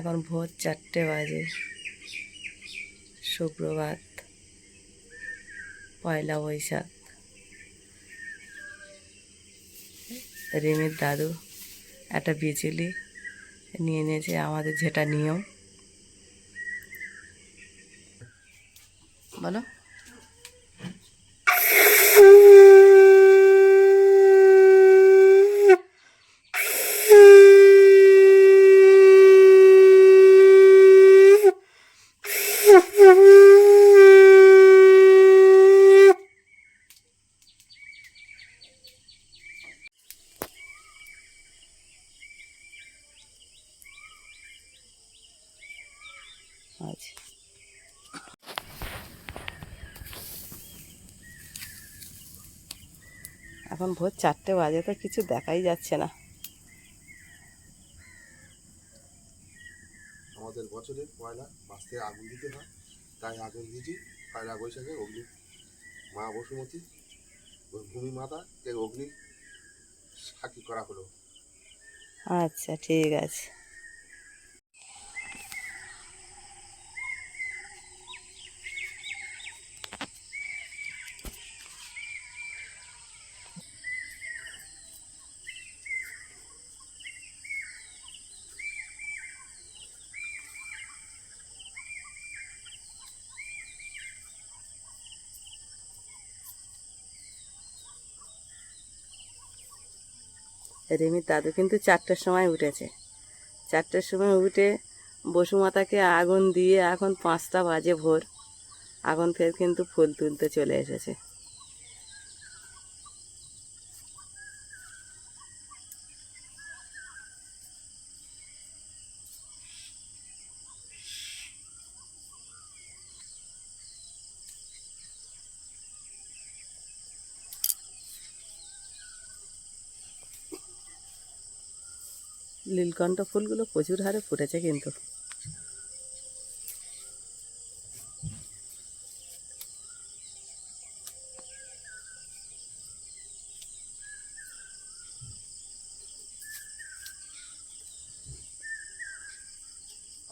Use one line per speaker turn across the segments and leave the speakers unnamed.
এখন ভোর 4টে বাজে। সুপ্রভাত, পয়লা বৈশাখ। রিমির দাদু একটা বিচুলি নিয়ে নিয়েছে, আমাদের যেটা নিয়ম। বলো। আচ্ছা, এখন ভোর 4টে বাজে, তো কিছু দেখাই যাচ্ছে না।
আমাদের বছরে পয়লা বাঁচতে আগুন দিতে হয়, তাই আগুন দিয়েছি। পয়লা বৈশাখে অগ্নি মা বসুমতী, ভূমি মাতাকে অগ্নি সাক্ষী করা হলো।
আচ্ছা, ঠিক আছে। রিমির দাদু কিন্তু 4টের সময় উঠেছে। 4টের সময় উঠে বসুমাতাকে আগুন দিয়ে এখন 5টা বাজে ভোর, এখন ফের কিন্তু ফুল তুলতে চলে এসেছে। নীলকণ্ঠ ফুলগুলো প্রচুর হারে ফুটেছে কিন্তু।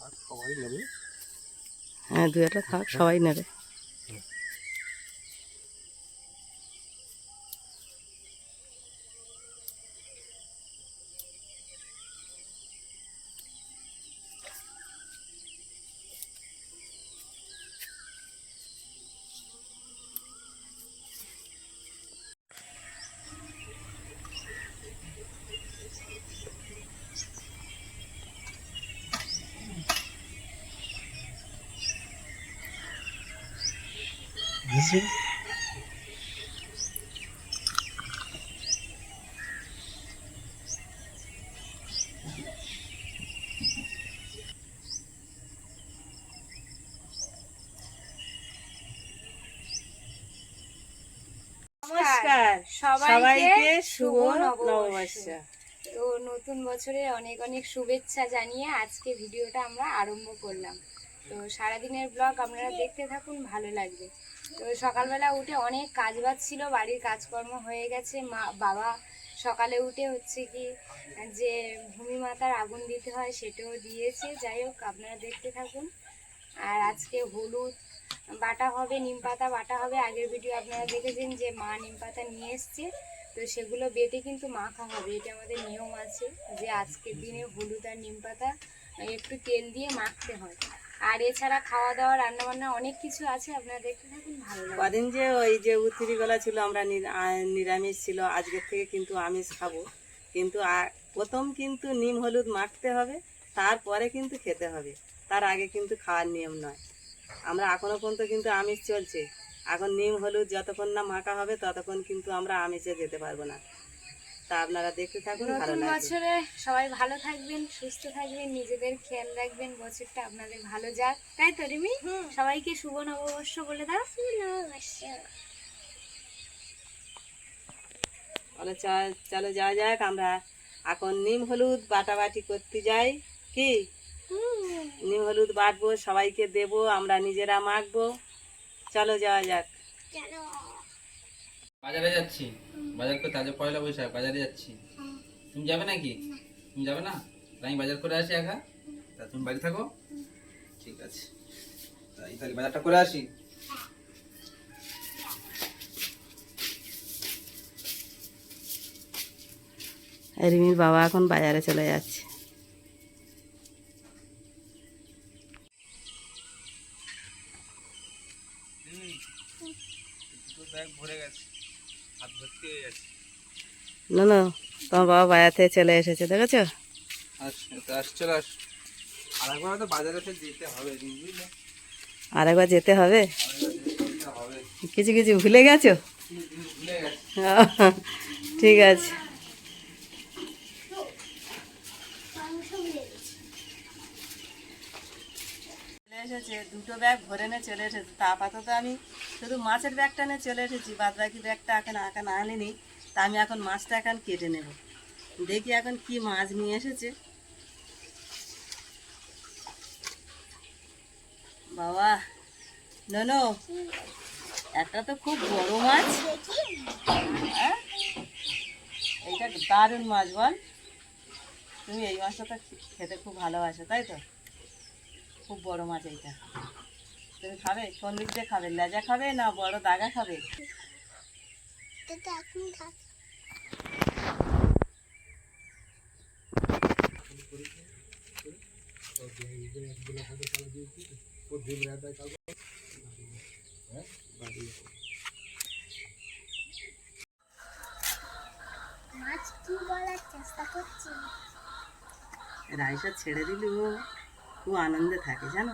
আর সবাই নেবে।
হ্যাঁ, 2-একটা থাক, সবাই নেবে। নমস্কার সবাইকে, শুভ নববর্ষ।
তো নতুন বছরে অনেক অনেক শুভেচ্ছা জানিয়ে আজকে ভিডিওটা আমরা আরম্ভ করলাম। তো সারাদিনের ব্লগ আপনারা দেখতে থাকুন, ভালো লাগবে। তো সকালবেলা উঠে অনেক কাজবাজ ছিল, বাড়ির কাজকর্ম হয়ে গেছে। বাবা সকালে উঠে হচ্ছে কি যে ভূমি মাতার আগুন দিতে হয় সেটাও দিয়েছে। যাই হোক, আপনারা দেখতে থাকুন। আর আজকে হলুদ বাটা হবে, নিম পাতা বাটা হবে। আগের ভিডিও আপনারা দেখেছেন যে মা নিম পাতা নিয়ে এসছে, তো সেগুলো বেটে কিন্তু মাখা হবে। এটা আমাদের নিয়ম আছে যে আজকের দিনে হলুদ আর নিম পাতা একটু তেল দিয়ে মাখতে হয়। আর এছাড়া খাওয়া দাওয়া রান্নাবান্না অনেক কিছু আছে, আপনারা দেখতে থাকুন, ভালো লাগবে।
কদিন যে ওই যে উত্তরিবেলা ছিল, আমরা নিরামিষ ছিল, আজকের থেকে কিন্তু আমিষ খাবো। কিন্তু প্রথম কিন্তু নিম হলুদ মাখতে হবে, তারপরে কিন্তু খেতে হবে। তার আগে কিন্তু খাওয়ার নিয়ম নয়। আমরা এখনো পর্যন্ত কিন্তু আমিষ চলছে। এখন নিম হলুদ যতক্ষণ না মাখা হবে ততক্ষণ কিন্তু আমরা আমিষে যেতে পারবো না। তা আপনারা দেখতে থাকুন, ভালো
নতুন
লাগবে।
বছরে সবাই ভালো থাকবেন, সুস্থ থাকবেন, নিজেদের খেয়াল রাখবেন, বছরটা আপনাদের ভালো যাক। তাই তো রিমি? সবাইকে শুভ নববর্ষ বলে দাও।
বলে চলো যাওয়া যাক, আমরা এখন নিম হলুদ বাটাবাটি করতে যাই। কি নিম হলুদ বাটবো, সবাইকে দেবো, আমরা নিজেরা মাখবো। চলো যাওয়া যাক।
বাজারে যাচ্ছি, বাজার করতে। আজ পয়লা বৈশাখ, বাজারে যাচ্ছি। তুমি যাবে নাকি? তুমি যাবে না? আমি বাজার করে আসি একা, তা তুমি বাড়ি থাকো, ঠিক আছে। তাই তাহলে বাজারটা করে আসি।
রিমির বাবা এখন বাজারে চলে যাচ্ছে।
ব্যাগ ভরে গেছে, হাত ভর্তি হয়ে গেছে।
না না, তোমার বাবা বাজার থেকে চলে এসেছে, দেখেছো?
চলে আস। আর একবার তো বাজারে যেতে হবে, বুঝলে?
আর একবার যেতে হবে,
যেতে হবে।
কিছু কিছু ভুলে গেছো?
ভুলে গেছে।
ঠিক আছে। চলে এসেছে, দুটো ব্যাগ ভরে নিয়ে চলে এসেছে। তা আপাতত আমি শুধু মাছের ব্যাগটা নিয়ে চলে এসেছি, বাদ বাকি ব্যাগটা এখন আনিনি। তা আমি এখন মাছটা এখন কেটে নেব। দেখি এখন কি মাছ নিয়ে এসেছে। বাবা ননো, একটা তো খুব বড় মাছ। হ্যাঁ, এইটা দারুণ মাছ, বল। তুমি এই মাছটা তো খেতে খুব ভালোবাসো, তাই তো? খুব বড় মাছ এইটা। তুমি খাবে? কোন দিক দিয়ে খাবে? লেজা খাবে না বড় দাগা খাবে? রাইসা ছেড়ে দিলে ও খুব আনন্দে থাকে, জানো?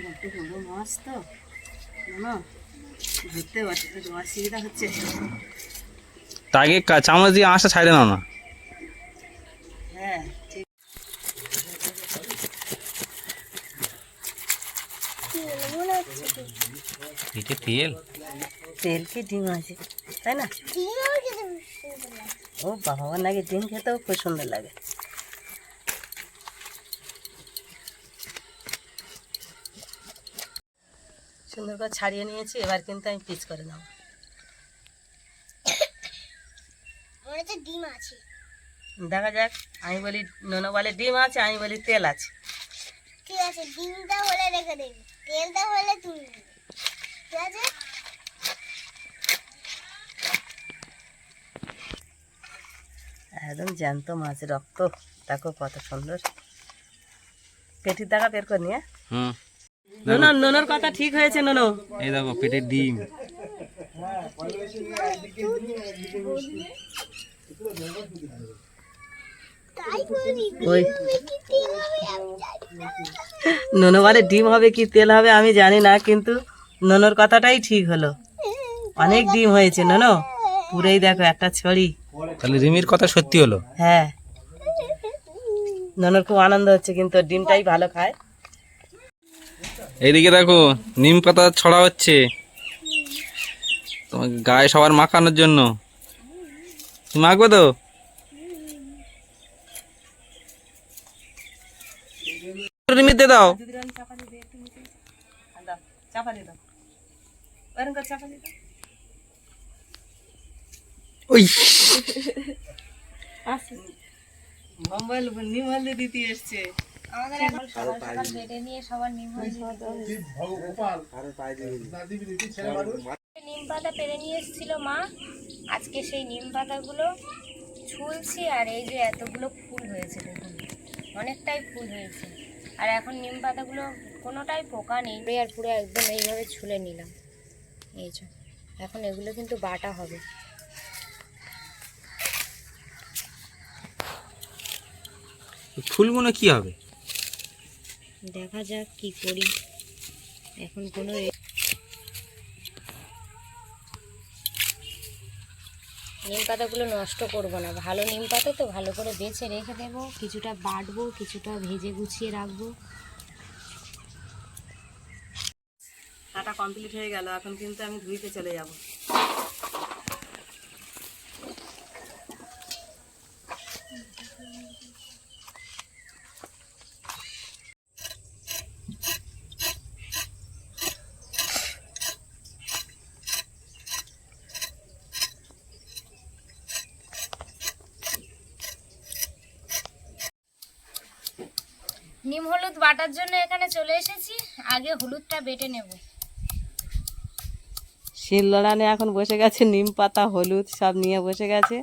বড্ড বড় মাছ তো, না ধরতে একটু অসুবিধা হচ্ছে।
তা আগে চামচ দিয়ে আঁশটা ছাইড়ে নাও না।
হ্যাঁ ঠিক।
এটা তেল,
তেল কি ডিম আছে, তাই না? ও বাবা, আমার নাকি ডিম খেতেও খুব সুন্দর লাগে। সুন্দর করে ছাড়িয়ে নিয়েছি, এবার কিন্তু আমি পিস করে নেব।
ডিম আছে,
দেখা যাক। আমি বলি নোনো বলে ডিম আছে, আমি বলি তেল আছে।
ঠিক আছে, ডিমটা হলে রেখে দেবে, তেলটা হলে তুলে নেবে, ঠিক আছে?
একদম জ্যান্ত মাছ, রক্ত দেখো কত সুন্দর। পেটির দাগা বের করে নিয়ে। নোনো, নোনোর কথা ঠিক হয়েছে নোনো।
এই দেখো পেটের ডিম।
ওই নোনো বলে ডিম হবে কি তেল হবে আমি জানি না, কিন্তু নোনোর কথাটাই ঠিক হলো। অনেক ডিম হয়েছে নোনো, পুরেই দেখো একটা ছড়ি।
তাহলে রিমির কথা সত্যি হলো।
হ্যাঁ, নোনোর খুব আনন্দ হচ্ছে, কিন্তু ওর ডিমটাই ভালো খায়।
এইদিকে দেখো নিম পাতা ছড়া হচ্ছে তোমার গায়ে সবার মাখানোর জন্য। তুমি মাখবে তো? রিমিতে দাও।
চাপা দিয়ে দাও, ওরকম করে চাপা দিয়ে দাও।
ওই
মোবাইল নিম হলদি দিতে এসছে।
আমাদের এখন সকাল সকাল বেটে নিয়ে সবার নিম নিম পাতা পেরে নিয়ে এসেছিল মা। আজকে সেই নিম পাতাগুলো ছুলছি, আর এই যে এতগুলো ফুল হয়েছে, দেখুন অনেকটাই ফুল হয়েছে। আর এখন নিম পাতাগুলো কোনোটাই পোকা নেই, আর পুরো একদম এইভাবে ছুলে নিলাম। এই যে এখন এগুলো কিন্তু বাটা হবে।
ফুলগুলো কি হবে
দেখা যাক কি করি। এখন কোনো নিম পাতাগুলো নষ্ট করব না, ভালো নিম পাতা তো ভালো করে বেছে রেখে দেবো, কিছুটা বাটবো, কিছুটা ভেজে গুছিয়ে রাখবো।
কাটা কমপ্লিট হয়ে গেল, এখন কিন্তু আমি ধুইতে চলে যাব।
নিম হলুদ বাটার জন্য এখানে চলে এসেছি। আগে হলুদটা বেটে নেব।
শিলনোড়া নিয়ে এখন বসে গেছে, নিম পাতা হলুদ সব নিয়ে বসে গেছে।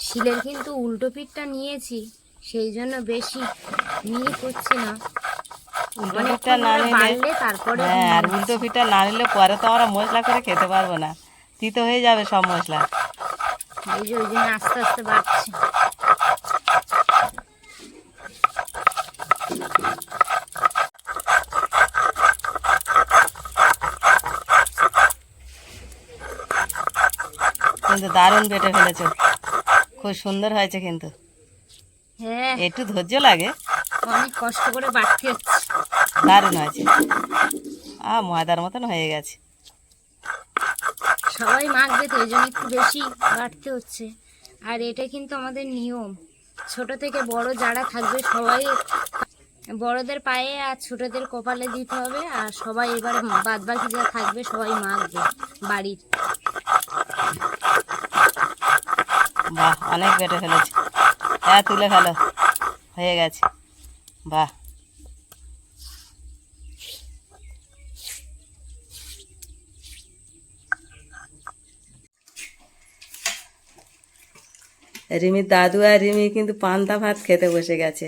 শিলের কিন্তু উল্টো পিঠটা নিয়েছি, সেই জন্য বেশি মিহি করছি না।
উল্টো পিঠটা না নিলে
বাড়লে তারপরে
হ্যাঁ, আর উল্টো পিঠটা না নিলে পরে তো আমরা মশলা করে খেতে পারবো না, তিতো হয়ে যাবে সব মশলা।
এই যে ওই জন্য আস্তে আস্তে বাড়ছে।
কিন্তু দারুণ বেটে ফেলেছো, খুব সুন্দর হয়েছে কিন্তু।
হ্যাঁ,
একটু ধৈর্য লাগে,
অনেক কষ্ট করে বাড়তে হচ্ছে।
দারুণ হয়েছে। ময়দার মতন হয়ে গেছে।
সবাই মাখবে তো, এই জন্য একটু বেশি বাড়তে হচ্ছে। আর এটা কিন্তু আমাদের নিয়ম, ছোট থেকে বড় যারা থাকবে সবাই বড়দের পায়ে আর ছোটদের কপালে দিতে হবে। আর সবাই এবার বাদ বাকি যা থাকবে সবাই মাখবে বাড়ির।
বাহ, অনেক বেটে ফেলেছে। হ্যাঁ, তুলে ফেলো, হয়ে গেছে। বাহ, রিমির দাদু আর রিমি কিন্তু পান্তা ভাত খেতে বসে গেছে,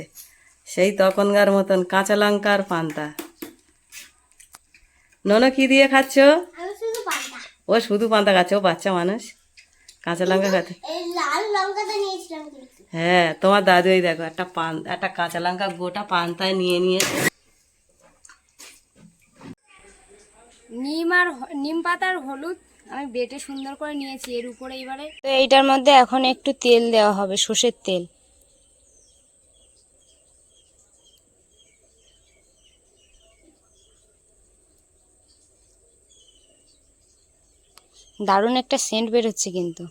সেই তখনকার মতন কাঁচা লঙ্কার পান্তা। ননো কি দিয়ে খাচ্ছ? ও শুধু পান্তা খাচ্ছে, ও বাচ্চা মানুষ, কাঁচা লঙ্কা খাতে। হ্যাঁ, তোমার দাদু এই দেখো একটা কাঁচা লঙ্কা গোটা পান্তায় নিয়ে নিয়েছে।
নিম পাতার হলুদ আমি বেটে সুন্দর করে নিয়েছি। এর উপরে এবারে তো এইটার মধ্যে এখন একটু তেল দেওয়া হবে, সর্ষের তেল। দারুণ একটা সেন্ট বের হচ্ছে কিন্তু।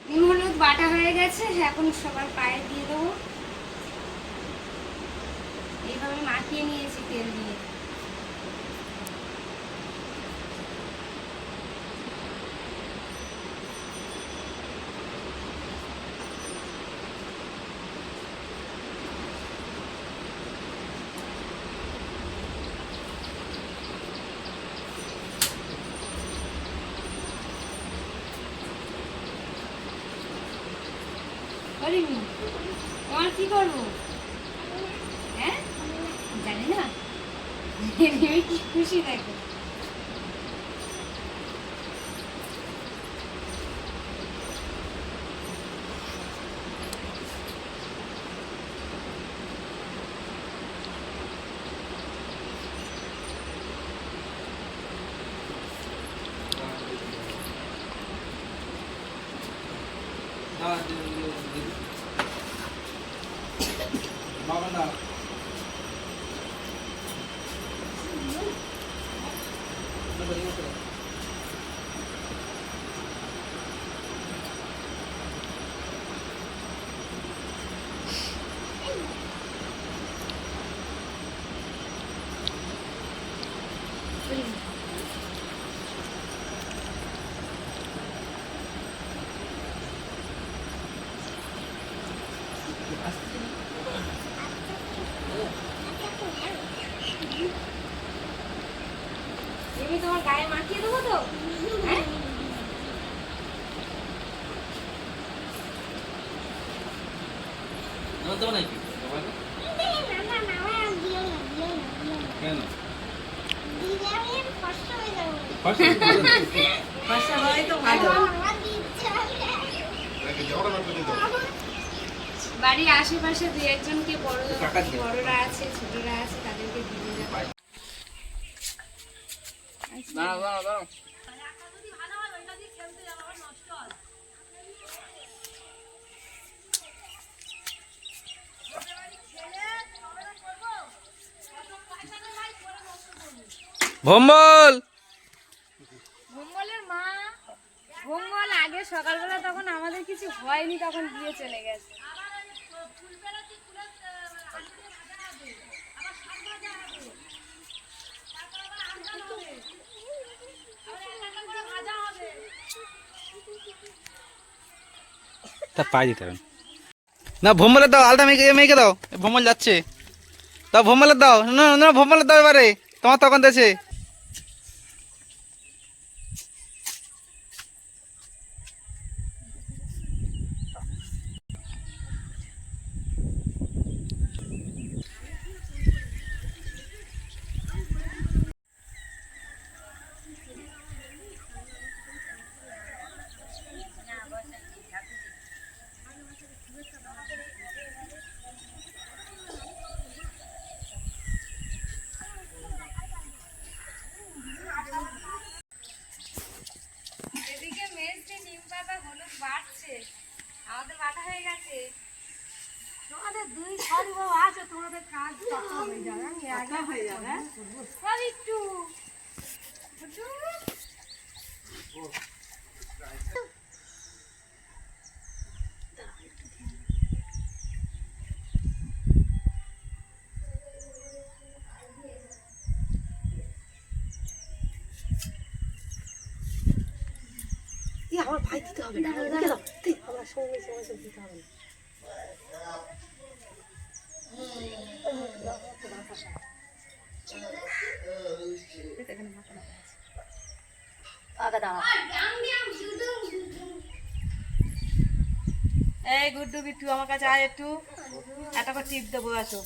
নিম হলুদ বাটা হয়ে গেছে, এখন সবার পায়ে দিয়ে দেবো। এইভাবে মাখিয়ে নিয়েছি তেল দিয়ে। তোমার কি করবো? হ্যাঁ, জানি না, কি খুশি দেখো।
বাবা না
আমি তোমার গায়ে মাখিয়ে দেবো তো? হ্যাঁ,
কেন
ফর্সা হয় তো ভালো।
বাড়ির আশেপাশে দু একজনকে
টাকা দিয়ে।
বড়রা আছে ছোটরা আছে তাদেরকে দিয়ে দেবো।
দাঁড়াও দাঁড়াও দাঁড়াও। ভম্বল
ভোম্বলের মা ভোম্বল আগে সকালবেলা তখন আমাদের কিছু হয়নি তখন দিয়ে চলে গেছে।
তা পাই দিতে হবে না। ভম্বলের দাও, আলটা মেয়েকে মেয়েকে দাও। ভম্বল যাচ্ছে, দাও ভম্বলের দাও। না না ভম্বলের দাও এবারে, তোমার তখন দেছে।
এদিকে মেজদি নিম পাতা হলুদ বাড়ছে, আমাদের বাটা হয়ে গেছে। তোমাদের দুই ঘর আছে, তোমাদের কাজ হয়ে যাবে। আমি একা হয়ে যাবে একটু
আমার ভাই দিতে হবে না, লিখে দাও। আমার সঙ্গে সঙ্গে দিতে হবে না। এই গুড্ডু বিট্টু আমার কাছে আয় একটু, একটা করে টিপ দেবো। আসো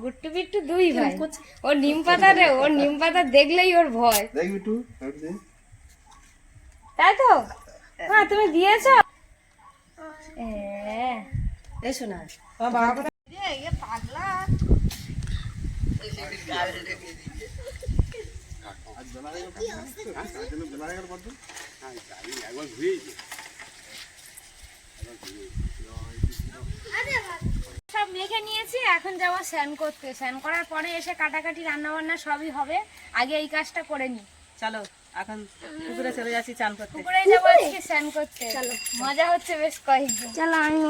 গুট্টু বিট্টু দুই ভাই। ওর নিম পাতা রে, ওর নিম পাতা দেখলেই ওর ভয়,
দেখ বিট্টু,
তাই তো? হ্যাঁ তুমি দিয়েছো।
এসো না আমার বাবা কথা
পাগলা সব মেখে নিয়েছি, এখন যাবো স্নান করতে। স্নান করার পরে এসে কাটাকাটি রান্না বান্না সবই হবে, আগে এই কাজটা করে নি।
চলো এখন পুকুরে চলে যাচ্ছি চান করতে।
পুকুরে যাবো আজকে স্নান করতে, মজা হচ্ছে বেশ কয়েকদিন। চলো আমি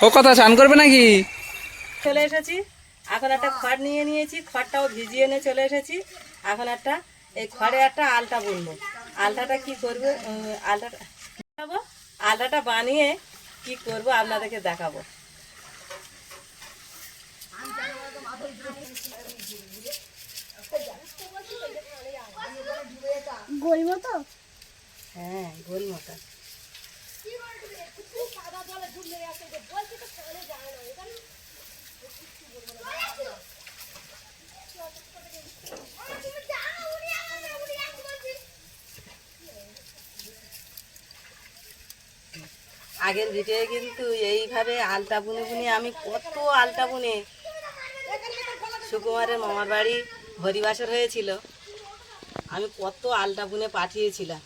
ও কথা স্নান করবে নাকি?
চলে এসেছি, এখন একটা খড় নিয়ে নিয়েছি, খড়টাও ভিজিয়ে নিয়ে চলে এসেছি। এখন একটা এই খড়ে একটা আলটা বুনবো। আলটাটা কি করবো, আলটাটা বানাবো। আলটাটা বানিয়ে কি করব আপনাদেরকে দেখাবো।
গোল মতো,
হ্যাঁ গোল মতো। আগের ভিডিও কিন্তু এইভাবে আলতা বুনে বুনে আমি কত আলতা বুনে, সুকুমারের মামার বাড়ি হরিবাসর হয়েছিল, আমি কত আলতা বুনে পাঠিয়েছিলাম।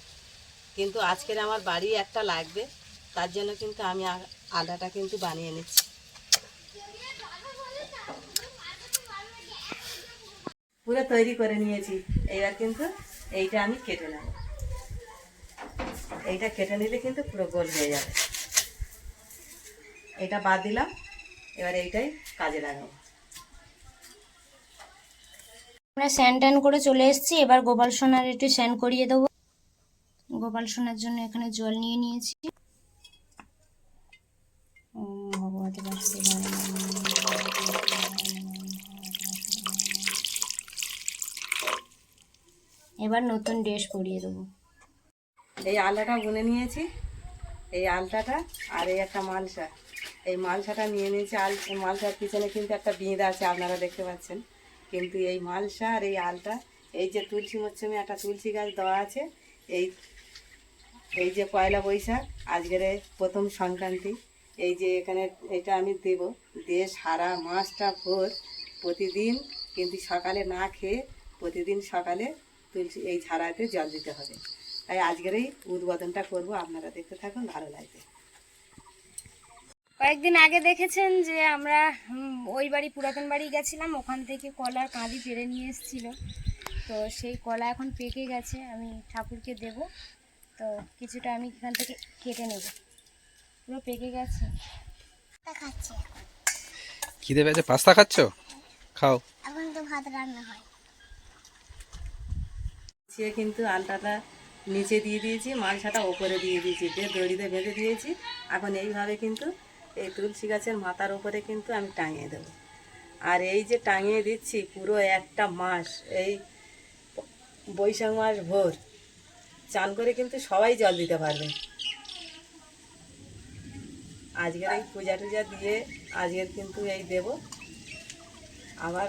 কিন্তু আজকের আমার বাড়ি একটা লাগবে, তার জন্য কিন্তু আমি আলতাটা কিন্তু বানিয়ে নিচ্ছি। পুরো তৈরি করে নিয়েছি, এইবার কিন্তু এইটা আমি কেটে নেব। এইটা কেটে নিলে কিন্তু পুরো গোল হয়ে যাবে। এটা বাদ দিলাম, এবার এইটাই কাজে লাগাবো।
আমরা স্যান ট্যান করে চলে এসেছি, এবার গোপাল সোনার একটু স্যান করিয়ে দেবো। গোপাল সোনার জন্য এখানে জল নিয়ে নিয়েছি। ভগবতী বাসুদেবায় নমঃ। এবার নতুন ড্রেস পরিয়ে দেবো।
এই আলতাটা বুনে নিয়েছি, এই আলতাটা আর এই একটা মালসা, এই মালসাটা নিয়ে নিয়েছি। মালসার পিছনে কিন্তু একটা বিঁধ আছে, আপনারা দেখতে পাচ্ছেন। কিন্তু এই মালসা আর এই আলতা, এই যে তুলসী মচ্ছমে একটা তুলসী গাছ দেওয়া আছে, এই এই যে পয়লা বৈশাখ আজকের প্রথম সংক্রান্তি, এই যে এখানে এটা আমি দেব, দিয়ে সারা মাসটা ভোর প্রতিদিন কিন্তু সকালে না খেয়ে প্রতিদিন সকালে তুলসী এই ঝাড়াতে জল দিতে হবে। তাই আজকের এই উদ্বোধনটা করবো, আপনারা দেখতে থাকুন, ভালো লাগবে।
কয়েকদিন আগে দেখেছেন যে আমরা ওই বাড়ি পুরাতন বাড়ি গেছিলাম, ওখান থেকে কলার কাঁদি পেড়ে নিয়ে এসেছিল। তো সেই কলা এখন পেকে গেছে, আমি ঠাকুরকে দেব। তো কিছুটা আমি এখান থেকে কেটে নেব, পুরো পেকে গেছে। খাচ্ছি
খিদে পেয়েছে, পাস্তা খাচ্ছ? খাও।
এখন তো ভাত রান্না হয়।
সে কিন্তু আলতাটা নিচে দিয়ে দিয়েছি, মালসাটা ওপরে দিয়ে দিয়েছি, দিয়ে দড়িতে বেঁধে দিয়েছি। এখন এইভাবে কিন্তু এই তুলসী গাছের মাথার ওপরে কিন্তু আমি টাঙিয়ে দেব। আর এই যে টাঙিয়ে দিচ্ছি পুরো একটা মাস, এই বৈশাখ মাস ভোর চান করে কিন্তু সবাই জল দিতে পারবে। আজকের এই পূজা টুজা দিয়ে আজকের কিন্তু এই দেব আবার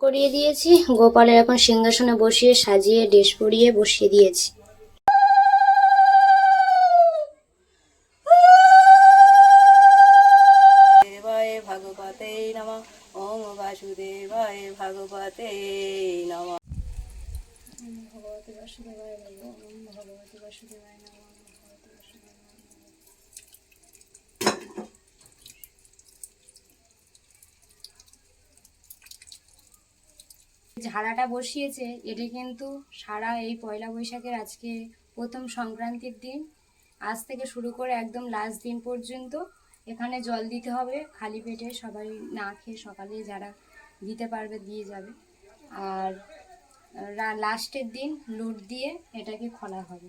করিয়ে দিয়েছি। গোপালের এখন সিংহাসনে বসিয়ে সাজিয়ে ড্রেস পরিয়ে বসিয়ে দিয়েছি।
দেবায় ভগবতে নমঃ, ওম বাসুদেবায় ভগবতে নমঃ।
ভগবতী বাসুদেবায় নমঃ, ওম ভগবতী বাসুদেবায় নমঃ, ওম ভগবতী বাসুদেবায় নমঃ। ঝাড়াটা বসিয়েছে, এটা কিন্তু সারা এই পয়লা বৈশাখের আজকে প্রথম সংক্রান্তির দিন, আজ থেকে শুরু করে একদম লাস্ট দিন পর্যন্ত এখানে জল দিতে হবে খালি পেটে। সবাই না খেয়ে সকালে যারা দিতে পারবে দিয়ে যাবে। আর লাস্টের দিন লুট দিয়ে এটাকে খোলা হবে।